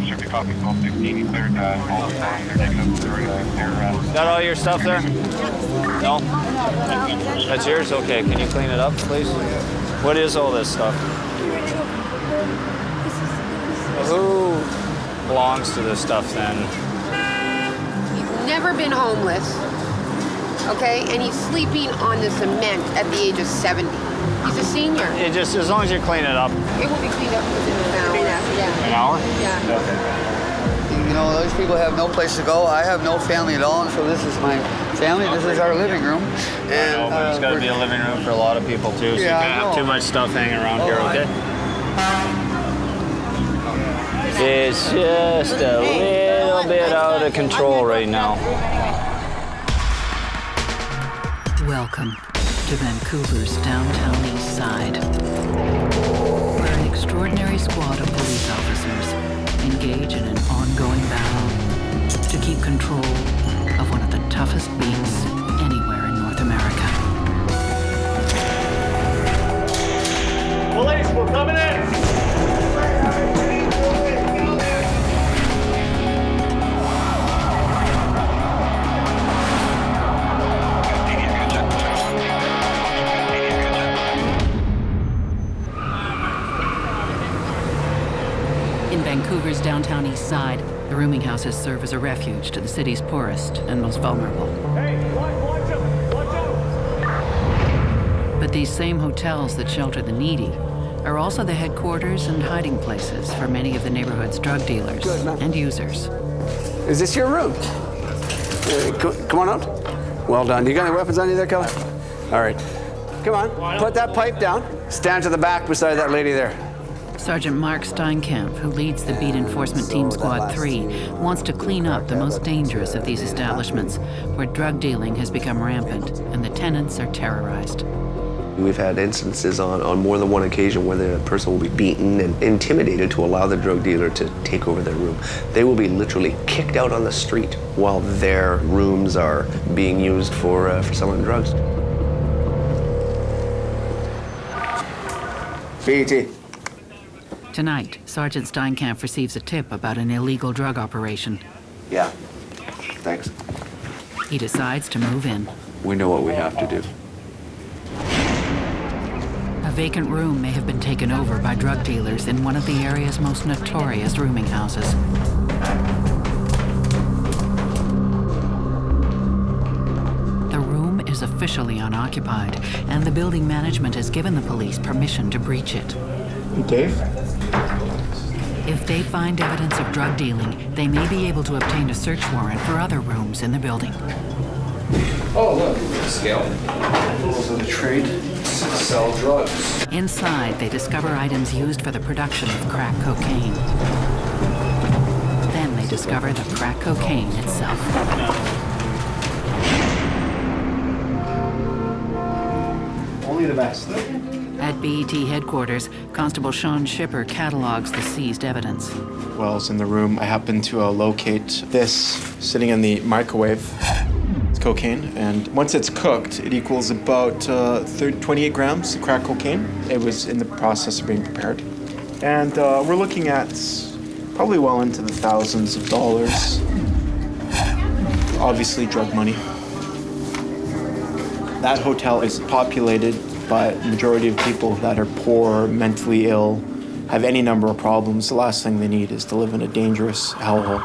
Should be copy 1216. You cleared all the time. They're negative. Got all your stuff there? No? That's yours? Okay. Can you clean it up, please? What is all this stuff? Who belongs to this stuff then? He's never been homeless, okay? And he's sleeping on the cement at the age of 70. He's a senior. It just, as long as you clean it up. It will be cleaned up within an hour. Yeah. An hour? Yeah. Okay. You know, those people have no place to go. I have no family at all, and so this is my family. This is our living room. And I know, but there's got to be a living room for a lot of people too, so you can't have too much stuff hanging around here, okay? It's just a little bit out of control right now. Welcome to Vancouver's downtown east side, where an extraordinary squad of police officers engage in an ongoing battle to keep control of one of the toughest beats anywhere in North America. Police, we're coming in! Vancouver's downtown east side, the rooming houses serve as a refuge to the city's poorest and most vulnerable. Hey, watch out! But these same hotels that shelter the needy are also the headquarters and hiding places for many of the neighborhood's drug dealers and users. Is this your room? Come on out. Well done. You got any weapons on you there, Kelly? All right. Come on. Put that pipe down. Stand to the back beside that lady there. Sergeant Mark Steinkampf, who leads the Beat Enforcement Team Squad 3, wants to clean up the most dangerous of these establishments, where drug dealing has become rampant and the tenants are terrorized. We've had instances on more than one occasion where the person will be beaten and intimidated to allow the drug dealer to take over their room. They will be literally kicked out on the street while their rooms are being used for selling drugs. BET. Tonight, Sergeant Steinkampf receives a tip about an illegal drug operation. Yeah. Thanks. He decides to move in. We know what we have to do. A vacant room may have been taken over by drug dealers in one of the area's most notorious rooming houses. The room is officially unoccupied, and the building management has given the police permission to breach it. Hey, Dave? If they find evidence of drug dealing, they may be able to obtain a search warrant for other rooms in the building. Oh, look, scale. Rules of the trade, sell drugs. Inside, they discover items used for the production of crack cocaine. Then they discover the crack cocaine itself. Only the best. At BET headquarters, Constable Sean Shipper catalogs the seized evidence. While I was in the room, I happened to locate this sitting in the microwave. It's cocaine, and once it's cooked, it equals about 28 grams of crack cocaine. It was in the process of being prepared. And we're looking at probably well into the thousands of dollars. Obviously, drug money. That hotel is populated by a majority of people that are poor, mentally ill, have any number of problems. The last thing they need is to live in a dangerous hellhole.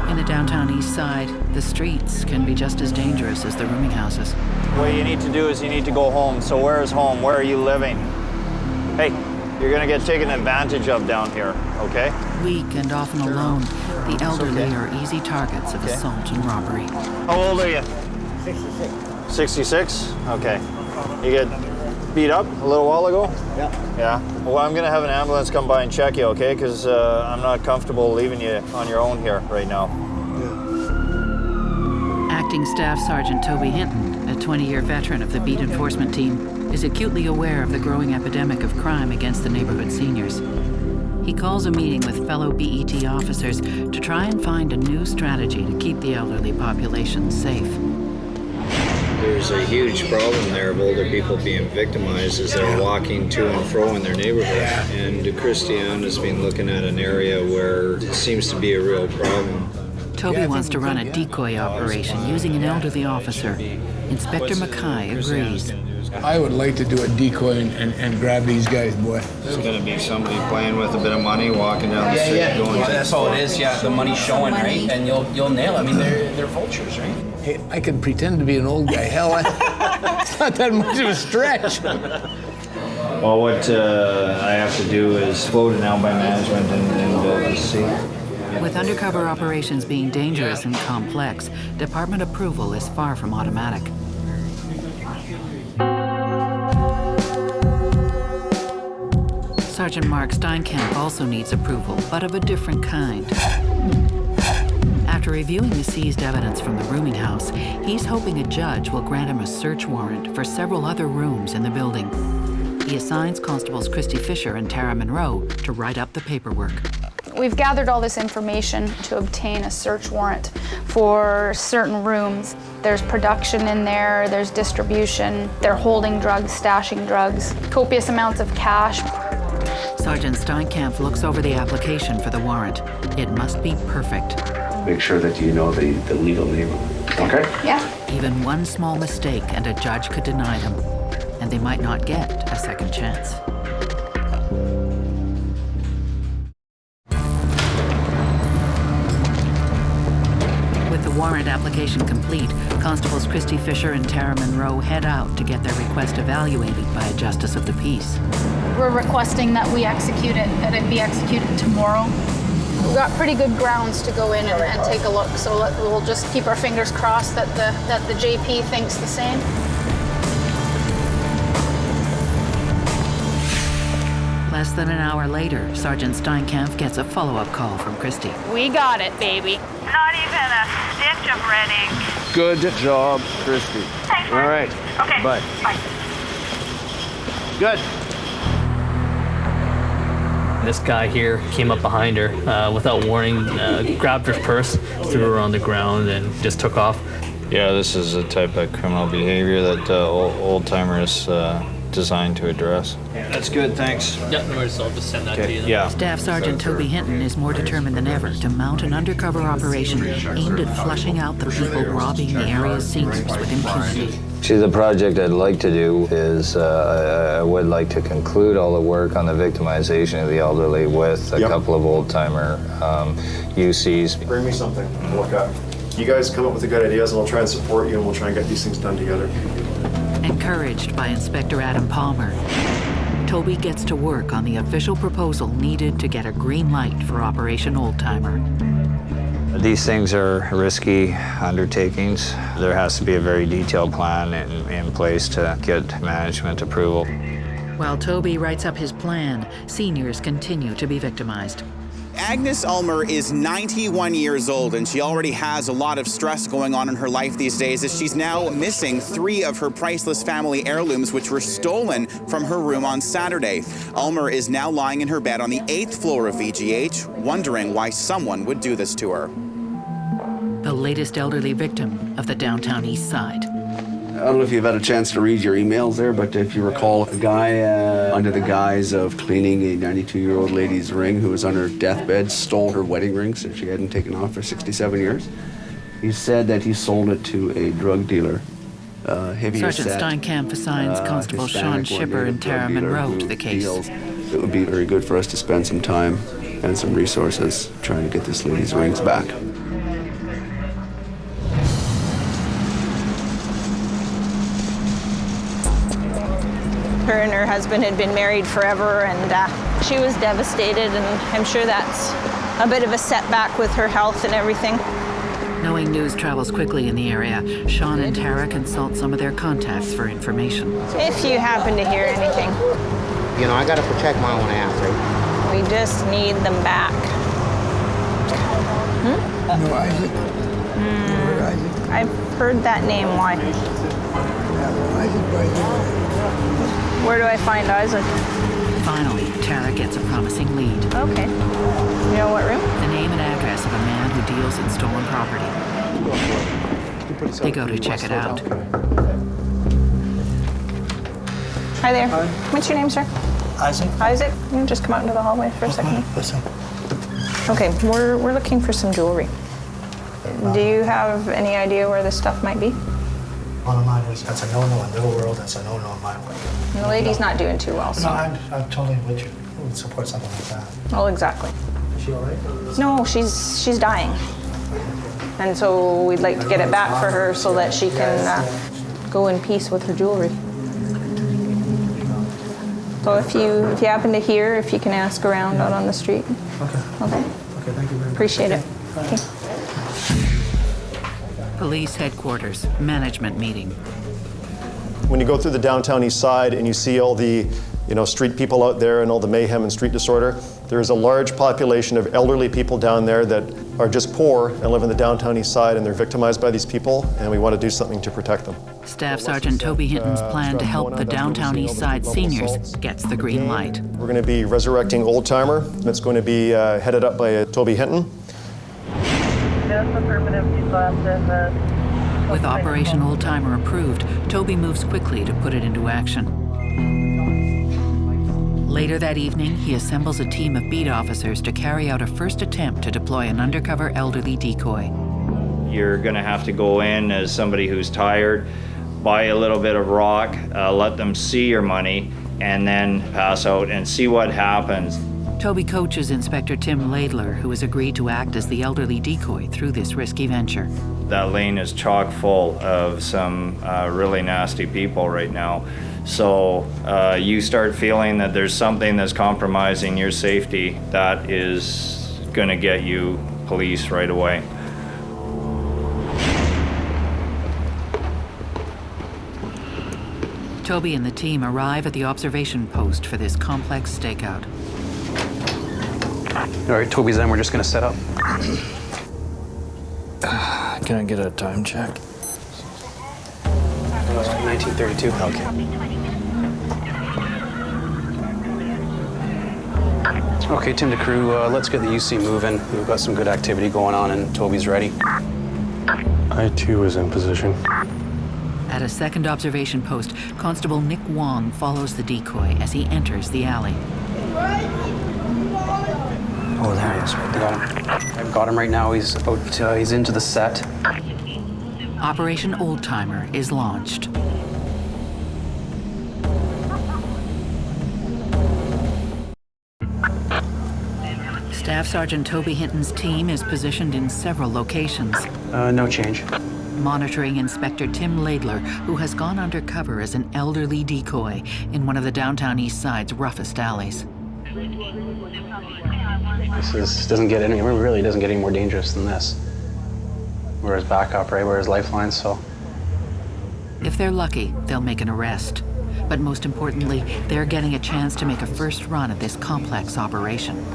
In the downtown east side, the streets can be just as dangerous as the rooming houses. What you need to do is you need to go home. So where is home? Where are you living? Hey, you're gonna get taken advantage of down here, okay? Weak and often alone, the elderly are easy targets of assault and robbery. How old are you? 66. 66? Okay. You get beat up a little while ago? Yeah. Yeah? Well, I'm gonna have an ambulance come by and check you, okay? Because I'm not comfortable leaving you on your own here right now. Acting Staff Sergeant Toby Hinton, a 20-year veteran of the Beat Enforcement Team, is acutely aware of the growing epidemic of crime against the neighborhood seniors. He calls a meeting with fellow BET officers to try and find a new strategy to keep the elderly population safe. There's a huge problem there of older people being victimized as they're walking to and fro in their neighborhood. And Christiane has been looking at an area where it seems to be a real problem. Toby wants to run a decoy operation using an elderly officer. Inspector McKay agrees. I would like to do a decoy and grab these guys, boy. There's going to be somebody playing with a bit of money, walking down the street, going to... That's all it is, yeah. The money's showing, right? And you'll nail it. I mean, they're vultures, right? Hey, I can pretend to be an old guy. Hell, it's not that much of a stretch. Well, what I have to do is float it out by management and see. With undercover operations being dangerous and complex, department approval is far from automatic. Sergeant Mark Steinkampf also needs approval, but of a different kind. After reviewing the seized evidence from the rooming house, he's hoping a judge will grant him a search warrant for several other rooms in the building. He assigns Constables Christy Fisher and Tara Monroe to write up the paperwork. We've gathered all this information to obtain a search warrant for certain rooms. There's production in there, there's distribution, they're holding drugs, stashing drugs, copious amounts of cash. Sergeant Steinkampf looks over the application for the warrant. It must be perfect. Make sure that you know the legal name. Okay? Yeah. Even one small mistake and a judge could deny them, and they might not get a second chance. With the warrant application complete, Constables Christy Fisher and Tara Monroe head out to get their request evaluated by a justice of the peace. We're requesting that we execute it, that it be executed tomorrow. We've got pretty good grounds to go in and take a look, so we'll just keep our fingers crossed that the JP thinks the same. Less than an hour later, Sergeant Steinkampf gets a follow-up call from Christy. We got it, baby. Not even a stitch of red ink. Good job, Christy. Thanks, All right. Okay. Bye. Bye. Good. This guy here came up behind her without warning, grabbed her purse, threw her on the ground, and just took off. Yeah, this is a type of criminal behavior that old-timer is designed to address. That's good, thanks. Yeah, no worries, I'll just send that to you. Yeah. Staff Sergeant Toby Hinton is more determined than ever to mount an undercover operation aimed at flushing out the people robbing the area's seniors with impunity. See, the project I'd like to do is I would like to conclude all the work on the victimization of the elderly with a couple of old-timer UCs. Bring me something to look at. You guys come up with the good ideas and I'll try and support you and we'll try and get these things done together. Encouraged by Inspector Adam Palmer, Toby gets to work on the official proposal needed to get a green light for Operation Old Timer. These things are risky undertakings. There has to be a very detailed plan in place to get management approval. While Toby writes up his plan, seniors continue to be victimized. Agnes Ulmer is 91 years old, and she already has a lot of stress going on in her life these days as she's now missing 3 of her priceless family heirlooms, which were stolen from her room on Saturday. Ulmer is now lying in her bed on the 8th floor of VGH, wondering why someone would do this to her. The latest elderly victim of the downtown East Side. I don't know if you've had a chance to read your emails there, but if you recall, a guy under the guise of cleaning a 92-year-old lady's ring who was on her deathbed stole her wedding ring since she hadn't taken off for 67 years. He said that he sold it to a drug dealer. Sergeant Steinkampf assigns Constable Sean Shipper and Tara Monroe to the case. It would be very good for us to spend some time and some resources trying to get this lady's rings back. Her and her husband had been married forever, and she was devastated, and I'm sure that's a bit of a setback with her health and everything. Knowing news travels quickly in the area, Sean and Tara consult some of their contacts for information. If you happen to hear anything. You know, I gotta protect my own ass, right? We just need them back. No, Isaac. I've heard that name. Why? Where do I find Isaac? Finally, Tara gets a promising lead. Okay. You know what room? The name and address of a man who deals in stolen property. They go to check it out. Hi there. Hi. What's your name, sir? Isaac. Isaac? You just come out into the hallway for a second. Listen. Okay, we're looking for some jewelry. Do you have any idea where this stuff might be? Bottom line is, that's a no-no in their world, that's a no-no in my world. And the lady's not doing too well, so. No, I'm totally with you. Who would support something like that? Well, exactly. Is she all right? No, she's dying. And so we'd like to get it back for her so that she can go in peace with her jewelry. So if you happen to hear, if you can ask around out on the street. Okay. Okay. Okay, thank you very much. Appreciate it. Okay. Police headquarters, management meeting. When you go through the downtown east side and you see all the street people out there and all the mayhem and street disorder, there is a large population of elderly people down there that are just poor and live in the downtown east side, and they're victimized by these people, and we want to do something to protect them. Staff Sergeant Toby Hinton's plan to help the downtown east side seniors gets the green light. We're going to be resurrecting Old Timer. That's going to be headed up by Toby Hinton. With Operation Old Timer approved, Toby moves quickly to put it into action. Later that evening, he assembles a team of beat officers to carry out a first attempt to deploy an undercover elderly decoy. You're going to have to go in as somebody who's tired, buy a little bit of rock, let them see your money, and then pass out and see what happens. Toby coaches Inspector Tim Laidler, who has agreed to act as the elderly decoy through this risky venture. That lane is chock full of some really nasty people right now. So you start feeling that there's something that's compromising your safety, that is going to get you police right away. Toby and the team arrive at the observation post for this complex stakeout. All right, Toby's in. We're just going to set up. Can I get a time check? 1932. Okay, Tim to crew, let's get the UC moving. We've got some good activity going on and Toby's ready. I too was in position. At a second observation post, Constable Nick Wong follows the decoy as he enters the alley. Oh, there he is, right there. I've got him right now. He's into the set. Operation Old Timer is launched. Staff Sergeant Toby Hinton's team is positioned in several locations. No change. Monitoring Inspector Tim Laidler, who has gone undercover as an elderly decoy in one of the downtown east side's roughest alleys. This doesn't get any, really doesn't get any more dangerous than this. We're his backup, right? We're his lifeline, so. If they're lucky, they'll make an arrest. But most importantly, they're getting a chance to make a first run at this complex operation.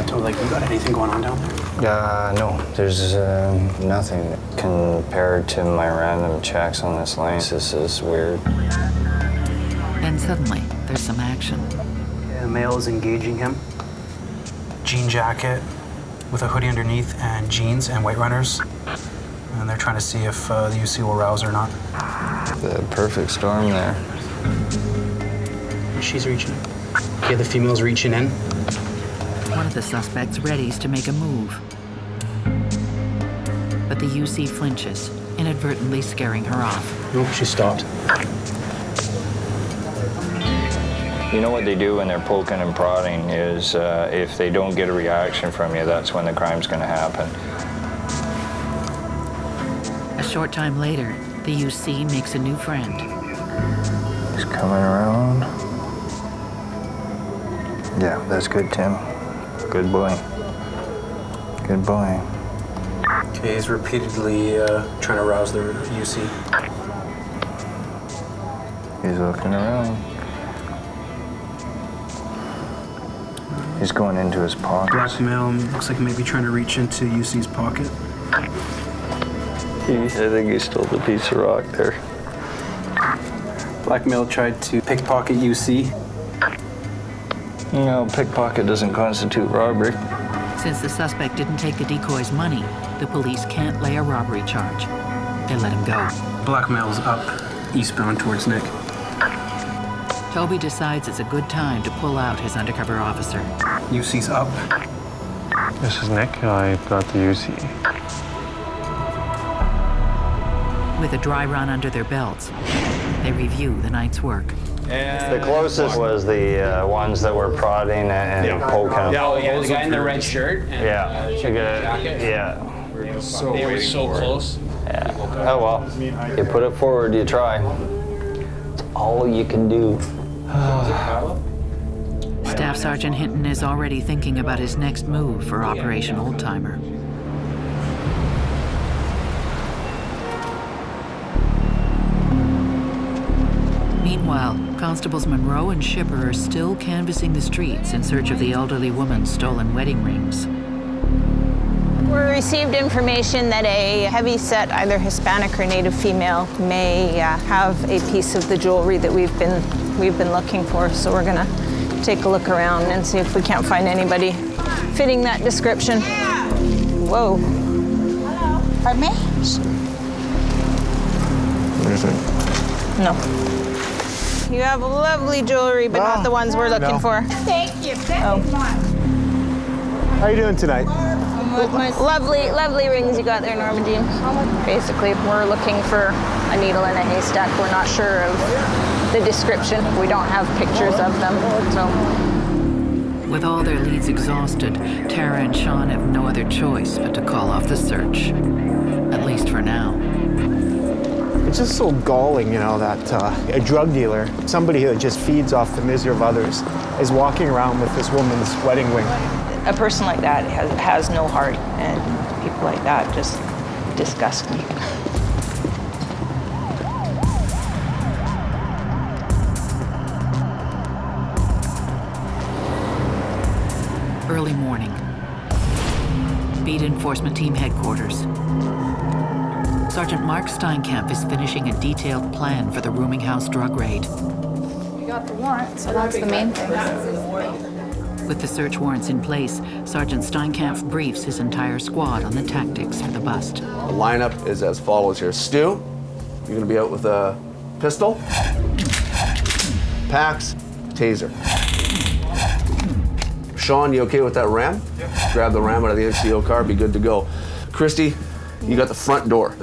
Totally, you got anything going on down there? No, there's nothing compared to my random checks on this lane. This is weird. Then suddenly, there's some action. Yeah, the male is engaging him. Jean jacket with a hoodie underneath and jeans and white runners. And they're trying to see if the UC will rouse or not. The perfect storm there. She's reaching. Okay, the female's reaching in. One of the suspects readies to make a move. But the UC flinches, inadvertently scaring her off. Nope, she stopped. You know what they do when they're poking and prodding is if they don't get a reaction from you, that's when the crime's going to happen. A short time later, the UC makes a new friend. He's coming around. Yeah, that's good, Tim. Good boy. Good boy. Okay, he's repeatedly trying to rouse the UC. He's looking around. He's going into his pocket. Blackmail, looks like maybe trying to reach into UC's pocket. I think he stole the piece of rock there. Blackmail tried to pickpocket UC. No, pickpocket doesn't constitute robbery. Since the suspect didn't take the decoy's money, the police can't lay a robbery charge. They let him go. Blackmail's up eastbound towards Nick. Toby decides it's a good time to pull out his undercover officer. UC's up. This is Nick. I've got the UC. With a dry run under their belts, they review the night's work. The closest was the ones that were prodding and poking him. The guy in the red shirt and jacket. Yeah. They were so close. Yeah. Oh well. You put it forward, you try. It's all you can do. Staff Sergeant Hinton is already thinking about his next move for Operation Oldtimer. Meanwhile, Constables Monroe and Shipper are still canvassing the streets in search of the elderly woman's stolen wedding rings. We received information that a heavy-set, either Hispanic or Native female, may have a piece of the jewelry that we've been looking for. So we're gonna take a look around and see if we can't find anybody fitting that description. Whoa. Hello. Pardon me? What do you think? No. You have lovely jewelry, but not the ones we're looking for. Thank you very much. How are you doing tonight? Lovely rings you got there, Norma Jean. Basically, we're looking for a needle in a haystack. We're not sure of the description. We don't have pictures of them, so. With all their leads exhausted, Tara and Sean have no other choice but to call off the search. At least for now. It's just so galling, that a drug dealer, somebody who just feeds off the misery of others, is walking around with this woman's wedding ring. A person like that has no heart, and people like that just disgust me. Early morning. Beat Enforcement Team Headquarters. Sergeant Mark Steinkampf is finishing a detailed plan for the rooming house drug raid. We got the warrant, so that's the main thing. With the search warrants in place, Sergeant Steinkampf briefs his entire squad on the tactics for the bust. The lineup is as follows here. Stu, you're gonna be out with a pistol. Pax, taser. Sean, you okay with that ram? Yeah. Grab the ram out of the NCO car, be good to go. Christy, you got the front door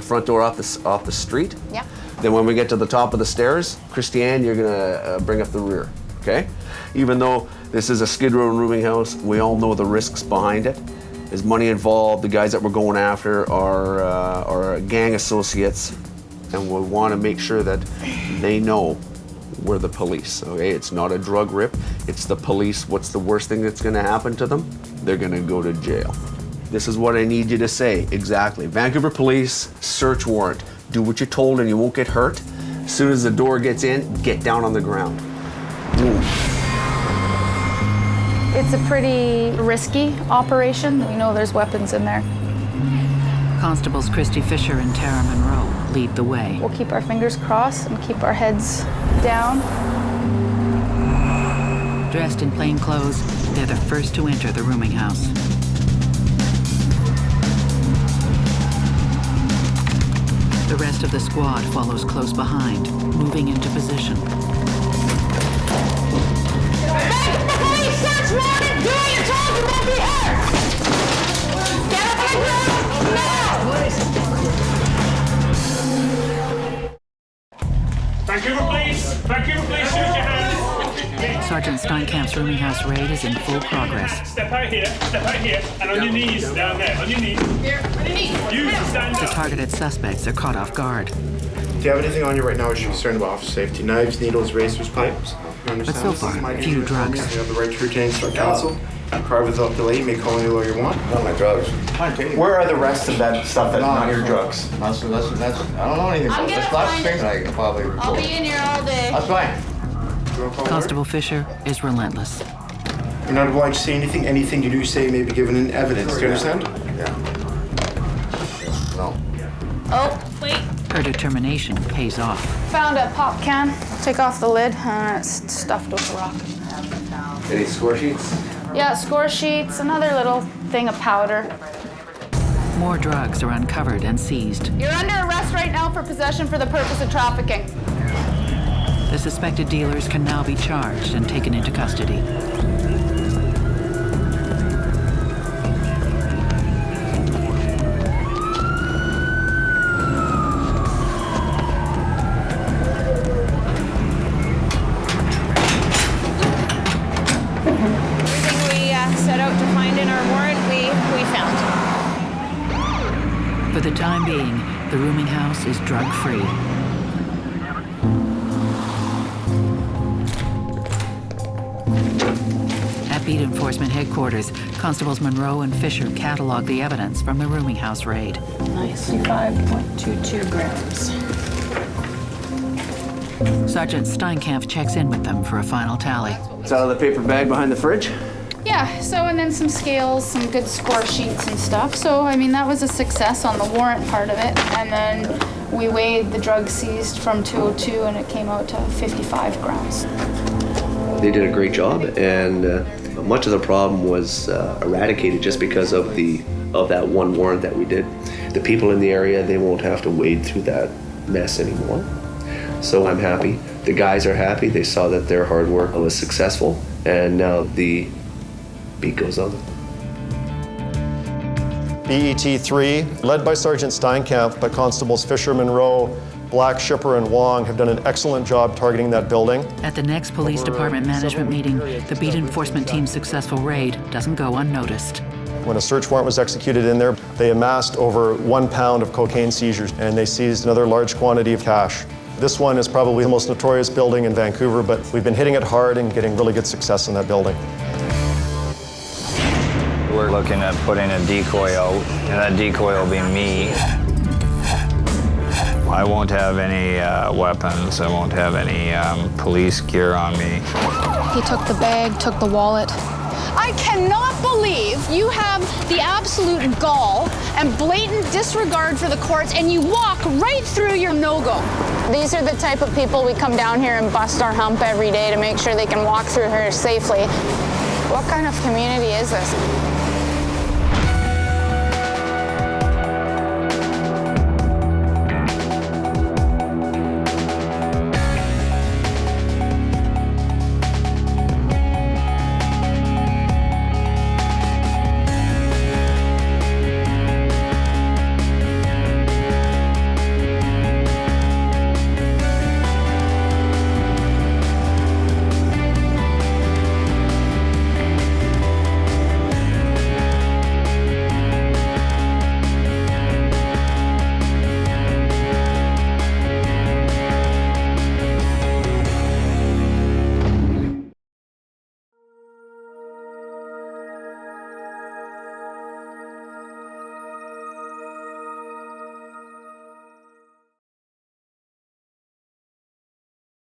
off the street. Yeah. Then when we get to the top of the stairs, Christiane, you're gonna bring up the rear, okay? Even though this is a Skid Row rooming house, we all know the risks behind it. There's money involved. The guys that we're going after are gang associates, and we want to make sure that they know we're the police, okay? It's not a drug rip, it's the police. What's the worst thing that's gonna happen to them? They're gonna go to jail. This is what I need you to say, exactly. Vancouver Police, search warrant. Do what you're told and you won't get hurt. As soon as the door gets in, get down on the ground. Boom. It's a pretty risky operation. We know there's weapons in there. Constables Christy Fisher and Tara Monroe lead the way. We'll keep our fingers crossed and keep our heads down. Dressed in plain clothes, they're the first to enter the rooming house. The rest of the squad follows close behind, moving into position. Police search warrant! Do what you're told, you won't be hurt! Get up on the ground now! Vancouver Police, shoot your hands! Sergeant Steinkampf's rooming house raid is in full progress. Step out here, and on your knees, down there, on your knees. Here, on your knees. Use the stand The up. targeted suspects are caught off guard. Do you have anything on you right now as you're concerned about officer safety? Knives, needles, razors, pipes? You understand? But so This is far, my few duty as drugs. always. You have the right to retain instruct counsel. Cry without delay. You may call any lawyer you want. Not my drugs. Where are the rest of that stuff that's not your drugs? That's, I don't know anything about it. There's lots of things I can probably report. I'll be in here all day. That's fine. Constable Fisher is relentless. You're not obliged to say anything you do say may be given in evidence. Do you understand? Yeah. No. Oh, wait. Her determination pays off. Found a pop can. Take off the lid, and it's stuffed with a rock. Any score sheets? Yeah, score sheets, another little thing of powder. More drugs are uncovered and seized. You're under arrest right now for possession for the purpose of trafficking. The suspected dealers can now be charged and taken into custody. Everything we set out to find in our warrant, we found. For the time being, the rooming house is drug-free. At Beat Enforcement Headquarters, Constables Monroe and Fisher cataloged the evidence from the rooming house raid. 95.22 grams. Sergeant Steinkampf checks in with them for a final tally. It's out of the paper bag behind the fridge? Yeah, so and then some scales, some good score sheets and stuff. So, I mean, that was a success on the warrant part of it. And then we weighed the drugs seized from 202 and it came out to 55 grams. They did a great job, and much of the problem was eradicated just because of that one warrant that we did. The people in the area, they won't have to wade through that mess anymore. So I'm happy. The guys are happy. They saw that their hard work was successful, and now the beat goes on. BET 3, led by Sergeant Steinkampf, but Constables Fisher, Monroe, Black, Shipper, and Wong have done an excellent job targeting that building. At the next police department management meeting, the Beat Enforcement team's successful raid doesn't go unnoticed. When a search warrant was executed in there, they amassed over 1 pound of cocaine seizures, and they seized another large quantity of cash. This one is probably the most notorious building in Vancouver, but we've been hitting it hard and getting really good success in that building. We're looking at putting a decoy out, and that decoy will be me. I won't have any weapons. I won't have any police gear on me. He took the bag, took the wallet. I cannot believe you have the absolute gall and blatant disregard for the courts and you walk right through your no-go. These are the type of people we come down here and bust our hump every day to make sure they can walk through here safely. What kind of community is this?